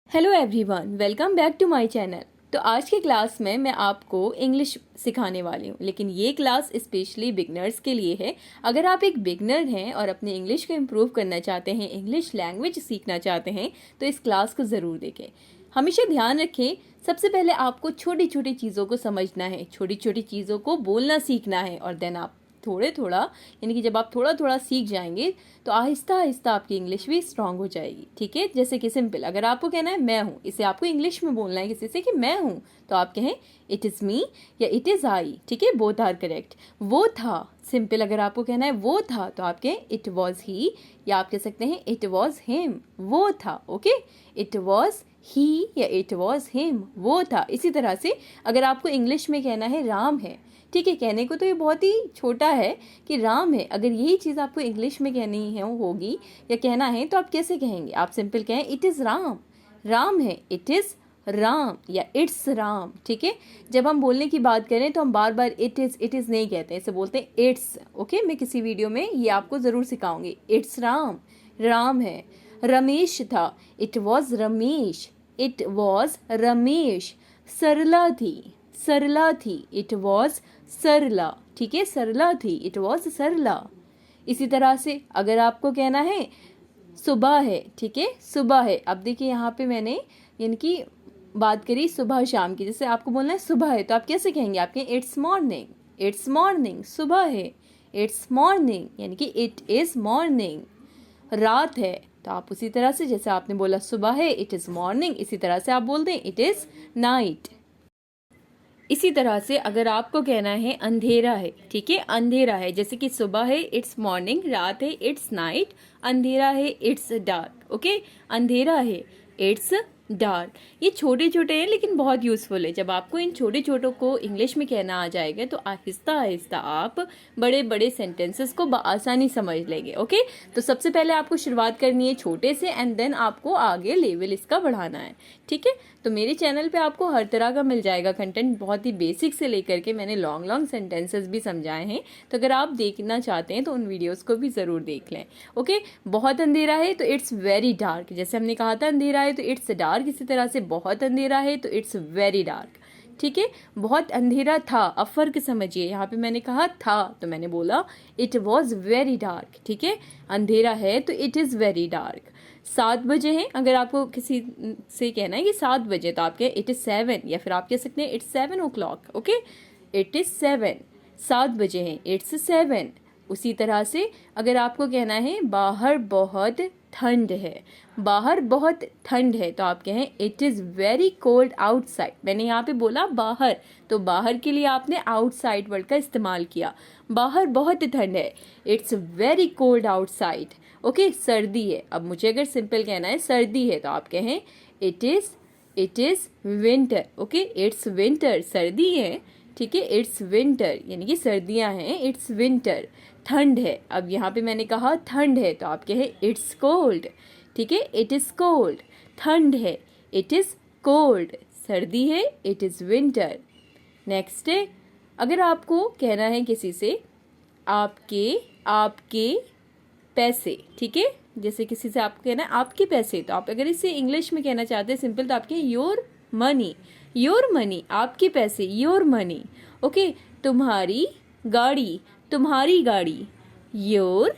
Hello everyone, welcome back to my channel. तो आज की क्लास में मैं आपको इंग्लिश सिखाने वाली हूँ, लेकिन ये क्लास स्पेशली बिगनर्स के लिए है। अगर आप एक बिगनर हैं और अपने इंग्लिश को इम्प्रूव करना चाहते हैं, इंग्लिश लैंग्वेज सीखना चाहते हैं, तो इस क्लास को ज़रूर देखें। हमेशा ध्यान रखें, सबसे पहले आपको छोटी छोटी चीज़ों को समझना है, छोटी छोटी चीज़ों को बोलना सीखना है, और देन आप थोड़ा यानी कि जब आप थोड़ा थोड़ा सीख जाएंगे तो आहिस्ता आहिस्ता आपकी इंग्लिश भी स्ट्रांग हो जाएगी। ठीक है, जैसे कि सिंपल, अगर आपको कहना है मैं हूँ, इसे आपको इंग्लिश में बोलना है किसी से कि मैं हूँ, तो आप कहें इट इज़ मी या इट इज़ आई। ठीक है, बोथ आर करेक्ट। वो था, सिंपल, अगर आपको कहना है वो था तो आप कहें इट वॉज ही, या आप कह सकते हैं इट वॉज हिम, वो था। ओके, इट वॉज ही या इट वॉज हिम, वो था। इसी तरह से अगर आपको इंग्लिश में कहना है राम है, ठीक है, कहने को तो ये बहुत ही छोटा है कि राम है, अगर यही चीज़ आपको इंग्लिश में कहनी है होगी या कहना है तो आप कैसे कहेंगे? आप सिंपल कहें इट इज़ राम, राम है, इट इज़ राम या इट्स राम। ठीक है, जब हम बोलने की बात करें तो हम बार बार इट इज़ नहीं कहते, इसे बोलते हैं इट्स। ओके, मैं किसी वीडियो में ये आपको ज़रूर सिखाऊंगी। इट्स राम, राम है। रमेश था, it was Ramesh, it was Ramesh. Sarla थी, सरला थी, इट वॉज सरला। ठीक है, सरला थी, इट वॉज सरला। इसी तरह से अगर आपको कहना है सुबह है, ठीक है, सुबह है। अब देखिए यहाँ पे मैंने यानी कि बात करी सुबह शाम की, जैसे आपको बोलना है सुबह है तो आप कैसे कहेंगे? आप कहें इट्स मॉर्निंग, इट्स मॉर्निंग, सुबह है, इट्स मॉर्निंग, यानी कि इट इज़ मॉर्निंग। रात है तो आप उसी तरह से, जैसे आपने बोला सुबह है इट इज़ मॉर्निंग, इसी तरह से आप बोल दें इट इज़ नाइट। इसी तरह से अगर आपको कहना है अंधेरा है, ठीक है, अंधेरा है, जैसे कि सुबह है इट्स मॉर्निंग, रात है इट्स नाइट, अंधेरा है इट्स डार्क। ओके, अंधेरा है इट्स डार्क। ये छोटे छोटे हैं लेकिन बहुत यूजफुल है। जब आपको इन छोटे छोटों को इंग्लिश में कहना आ जाएगा तो आहिस्ता आहिस्ता आप बड़े बड़े सेंटेंसेस को आसानी समझ लेंगे। ओके, तो सबसे पहले आपको शुरुआत करनी है छोटे से, एंड देन आपको आगे लेवल इसका बढ़ाना है। ठीक है, तो मेरे चैनल पे आपको हर तरह का मिल जाएगा कंटेंट, बहुत ही बेसिक से लेकर के मैंने लॉन्ग लॉन्ग सेंटेंसेस भी समझाए हैं। तो अगर आप देखना चाहते हैं तो उन वीडियोस को भी ज़रूर देख लें। ओके, बहुत अंधेरा है तो इट्स वेरी डार्क, जैसे हमने कहा था अंधेरा है तो इट्स डार्क, इसी तरह से बहुत अंधेरा है तो इट्स वेरी डार्क। ठीक है, बहुत अंधेरा था, अब फर्क समझिए, यहाँ पे मैंने कहा था तो मैंने बोला इट वॉज वेरी डार्क। ठीक है, अंधेरा है तो इट इज़ वेरी डार्क। 7 बजे हैं, अगर आपको किसी से कहना है कि 7 बजे तो आप कहें इट इज़ 7, या फिर आप कह सकते हैं it's 7 o'clock। Okay, it is 7, 7 बजे हैं, इट्स 7। उसी तरह से अगर आपको कहना है बाहर बहुत ठंड है, बाहर बहुत ठंड है, तो आप कहें it is very cold outside. मैंने यहाँ पे बोला बाहर, तो बाहर के लिए आपने आउटसाइड वर्ड का इस्तेमाल किया। बाहर बहुत ठंड है, it's very cold outside. Okay, सर्दी है, अब मुझे अगर सिंपल कहना है सर्दी है तो आप कहें it is winter. Okay, it's winter, सर्दी है, ठीक है, इट्स विंटर, यानी कि सर्दियाँ हैं, इट्स विंटर। ठंड है, अब यहाँ पे मैंने कहा ठंड है तो आप कहें इट्स कोल्ड। ठीक है, इट इज़ कोल्ड, ठंड है, इट इज़ कोल्ड, सर्दी है, इट इज़ विंटर। नेक्स्ट है, अगर आपको कहना है किसी से आपके आपके पैसे, ठीक है, जैसे किसी से आपको कहना है आपके पैसे, तो आप अगर इसे इंग्लिश में कहना चाहते हैं सिंपल, तो आप कहें योर मनी, योर मनी, आपके पैसे, योर मनी। ओके, तुम्हारी गाड़ी, तुम्हारी गाड़ी, your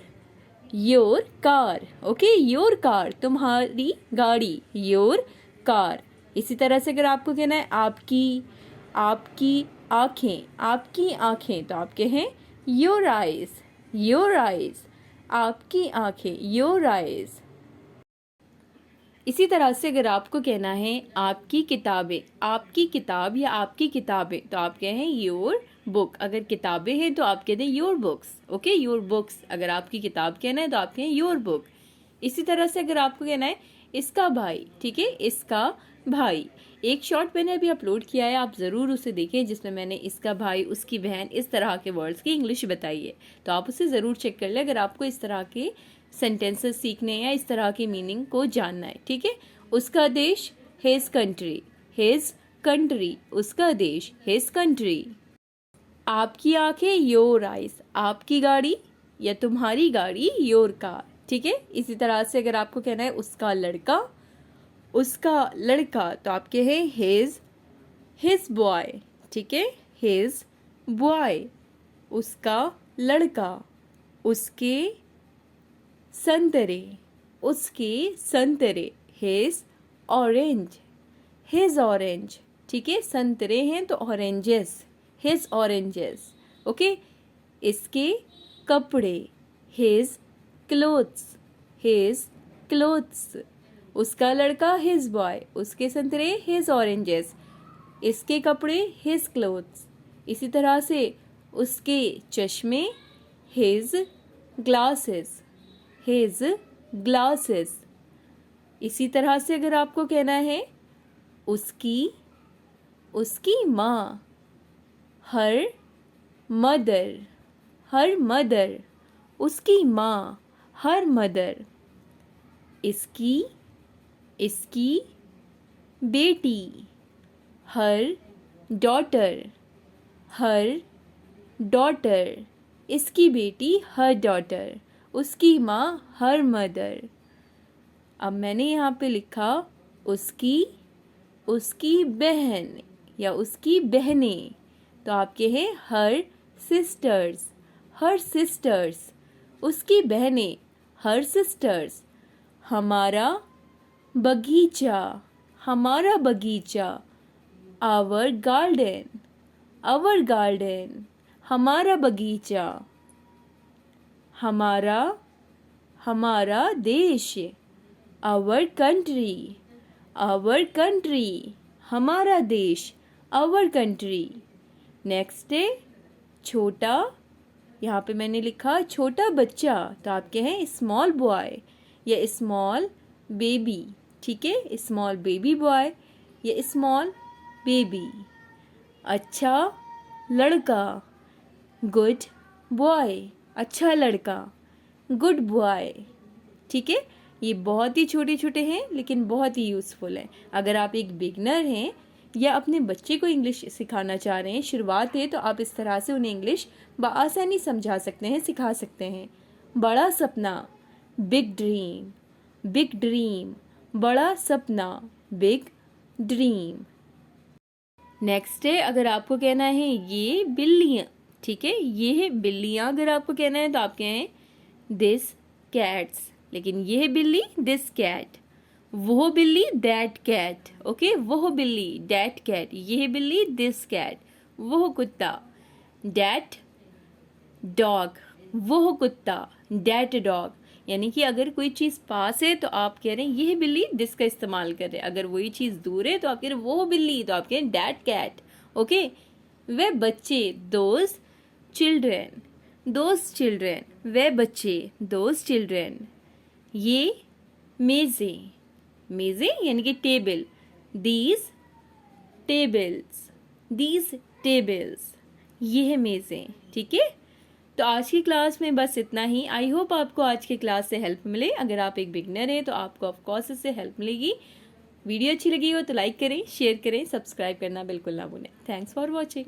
car. Okay, your car, तुम्हारी गाड़ी, योर कार। इसी तरह से अगर आपको कहना है आपकी आपकी आँखें, आपकी आँखें, तो आप कहें योर आइज, योर आइज, आपकी आँखें, योर आइज। इसी तरह से अगर आपको कहना है आपकी किताबें, आपकी किताब या आपकी किताबें, तो आप कहें योर बुक। अगर किताबें हैं तो आप कहते हैं your books. Okay, your books. अगर आपकी किताब कहना है तो आप कहें योर बुक। इसी तरह से अगर आपको कहना है इसका भाई, ठीक है, इसका भाई। एक शॉर्ट मैंने अभी अपलोड किया है, आप ज़रूर उसे देखें, जिसमें मैंने इसका भाई, उसकी बहन, इस तरह के वर्ड्स की इंग्लिश बताई है, तो आप उसे ज़रूर चेक कर लें अगर आपको इस तरह के सेंटेंसेस सीखने या इस तरह की मीनिंग को जानना है। ठीक है, उसका देश, हिज कंट्री, हिज कंट्री, उसका देश, हिज कंट्री। आपकी आंखें, योर आइज, आपकी गाड़ी या तुम्हारी गाड़ी, योर कार। ठीक है, इसी तरह से अगर आपको कहना है उसका लड़का, उसका लड़का, तो आपके है हिज बॉय, ठीक है, हिज बॉय, उसका लड़का, उसके संतरे, हिज ऑरेंज, ठीक है, संतरे हैं तो ऑरेंजेस, हिज ऑरेंजेस, ओके। इसके कपड़े, हिज क्लोथ्स, उसका लड़का हिज बॉय, उसके संतरे हिज ऑरेंजेस, इसके कपड़े हिज क्लोथ्स। इसी तरह से उसके चश्मे हिज ग्लासेस। इसी तरह से अगर आपको कहना है उसकी माँ, हर मदर, उसकी माँ, हर मदर। इसकी बेटी, हर डॉटर, इसकी बेटी हर डॉटर, उसकी माँ हर मदर। अब मैंने यहाँ पे लिखा उसकी बहन या उसकी बहनें, तो आपके हैं हर सिस्टर्स, उसकी बहनें हर सिस्टर्स। हमारा बगीचा, आवर गार्डन, हमारा बगीचा। हमारा देश, आवर कंट्री, हमारा देश, आवर कंट्री। नेक्स्ट है छोटा, यहाँ पे मैंने लिखा छोटा बच्चा, तो आपके हैं स्मॉल बॉय या स्मॉल बेबी, ठीक है, स्मॉल बेबी बॉय या स्मॉल बेबी। अच्छा लड़का, गुड बॉय, अच्छा लड़का, गुड बॉय, ठीक है। ये बहुत ही छोटे छोटे हैं लेकिन बहुत ही यूज़फुल हैं। अगर आप एक बिगनर हैं या अपने बच्चे को इंग्लिश सिखाना चाह रहे हैं, शुरुआत है, तो आप इस तरह से उन्हें इंग्लिश बआसानी समझा सकते हैं, सिखा सकते हैं। बड़ा सपना, बिग ड्रीम, बड़ा सपना, बिग ड्रीम। नेक्स्ट है, अगर आपको कहना है ये बिल्लियाँ, ठीक है, ये है बिल्लियाँ, अगर आपको कहना है तो आप कहें दिस कैट्स, लेकिन ये है बिल्ली, दिस कैट। वो बिल्ली, दैट कैट, ओके, वो बिल्ली, दैट कैट, ये है बिल्ली, दिस कैट। वो कुत्ता, दैट डॉग, वो कुत्ता, दैट डॉग। यानी कि अगर कोई चीज़ पास है तो आप कह रहे हैं ये बिल्ली, दिस का इस्तेमाल कर रहे हैं। अगर वही चीज़ दूर है तो आप कह रहे हैं वो बिल्ली, तो आप कह रहे हैं दैट कैट, ओके। वे बच्चे, दोज चिल्ड्रेन, वे बच्चे, दोज चिल्ड्रेन। ये मेज़ें यानी कि टेबल, दीज टेबल्स, ये है मेज़ें, ठीक है। तो आज की क्लास में बस इतना ही। आई होप आपको आज की क्लास से हेल्प मिले। अगर आप एक बिगनर हैं तो आपको ऑफ कोर्स इससे हेल्प मिलेगी। वीडियो अच्छी लगी हो तो लाइक करें, शेयर करें, सब्सक्राइब करना बिल्कुल ना भूलें। Thanks for watching.